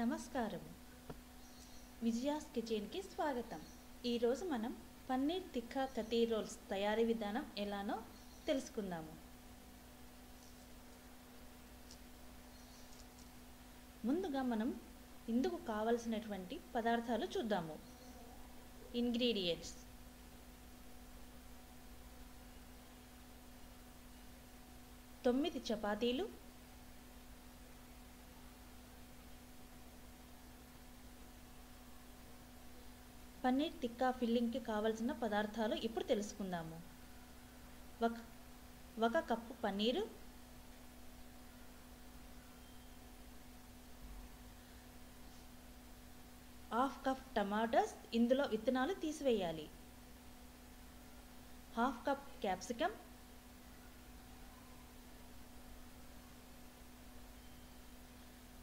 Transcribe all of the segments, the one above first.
నమస్కారం. విజయాస్ కిచెన్కి స్వాగతం. ఈరోజు మనం పన్నీర్ తిక్కా కతీ రోల్స్ తయారీ విధానం ఎలానో తెలుసుకుందాము. ముందుగా మనం ఇందుకు కావలసినటువంటి పదార్థాలు చూద్దాము. ఇంగ్రీడియంట్స్: తొమ్మిది చపాతీలు, పన్నీర్ తిక్కా ఫిల్లింగ్కి కావలసిన పదార్థాలు ఇప్పుడు తెలుసుకుందాము. ఒక కప్పు పన్నీరు, హాఫ్ కప్ టమాటాస్, ఇందులో విత్తనాలు తీసివేయాలి, half cup capsicum,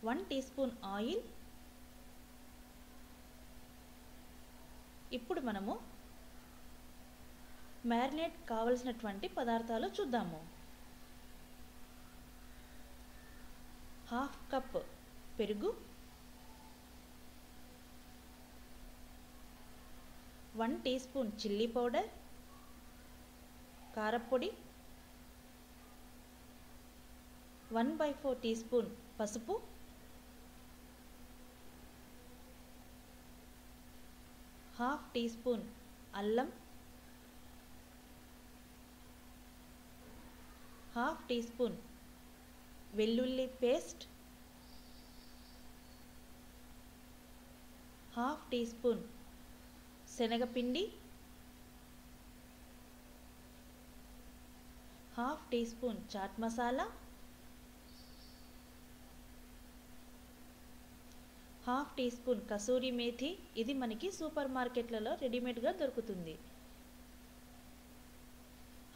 one teaspoon oil. ఇప్పుడు మనము మ్యారినేట్ కావలసినటువంటి పదార్థాలు చూద్దాము. హాఫ్ కప్ పెరుగు, 1 టీ స్పూన్ చిల్లీ పౌడర్, కారపొడి, 1/4 టీ స్పూన్ పసుపు, హాఫ్ టీ స్పూన్ అల్లం, హాఫ్ టీ స్పూన్ వెల్లుల్లి పేస్ట్, హాఫ్ టీ స్పూన్ శనగపిండి, half teaspoon chaat masala, half teaspoon kasuri methi. ఇది మనకి సూపర్ మార్కెట్లలో రెడీమేడ్గా దొరుకుతుంది.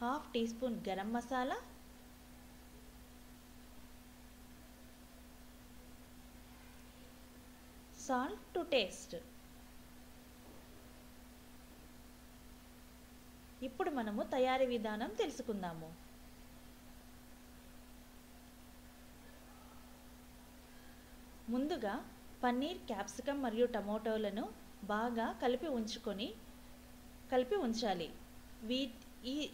Half teaspoon garam masala, salt to taste. ఇప్పుడు మనము తయారీ విధానం తెలుసుకుందాము. ముందుగా పన్నీర్, క్యాప్సికమ్ మరియు టమోటోలను బాగా కలిపి ఉంచాలి.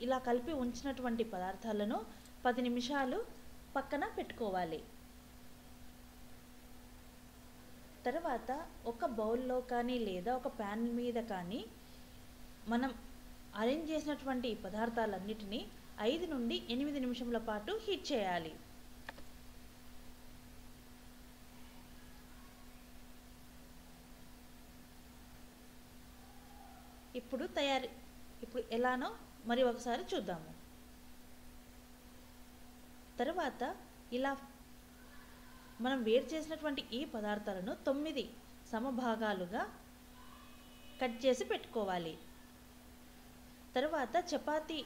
ఇలా కలిపి ఉంచినటువంటి పదార్థాలను 10 నిమిషాలు పక్కన పెట్టుకోవాలి. తర్వాత ఒక బౌల్లో కానీ లేదా ఒక ప్యాన్ మీద కానీ మనం అరేంజ్ చేసినటువంటి పదార్థాలన్నిటినీ 5 నుండి 8 నిమిషముల పాటు హీట్ చేయాలి. ఇప్పుడు ఎలానో మరి ఒకసారి చూద్దాము. తర్వాత ఇలా మనం వేడి చేసినటువంటి ఈ పదార్థాలను 9 సమభాగాలుగా కట్ చేసి పెట్టుకోవాలి. తర్వాత చపాతీ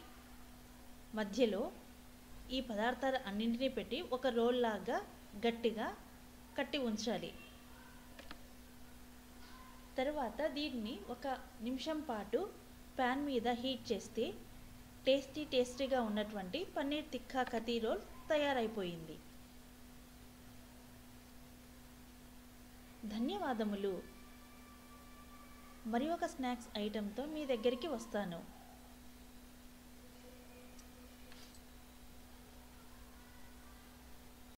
మధ్యలో ఈ పదార్థాలు అన్నింటినీ పెట్టి ఒక రోల్ లాగా గట్టిగా కట్టి ఉంచాలి. తర్వాత దీన్ని 1 నిమిషం పాటు ప్యాన్ మీద హీట్ చేస్తే టేస్టీగా ఉన్నటువంటి పన్నీర్ తిక్కా కతీ రోల్ తయారైపోయింది. ధన్యవాదములు. మరి ఒక స్నాక్స్ ఐటెంతో మీ దగ్గరికి వస్తాను.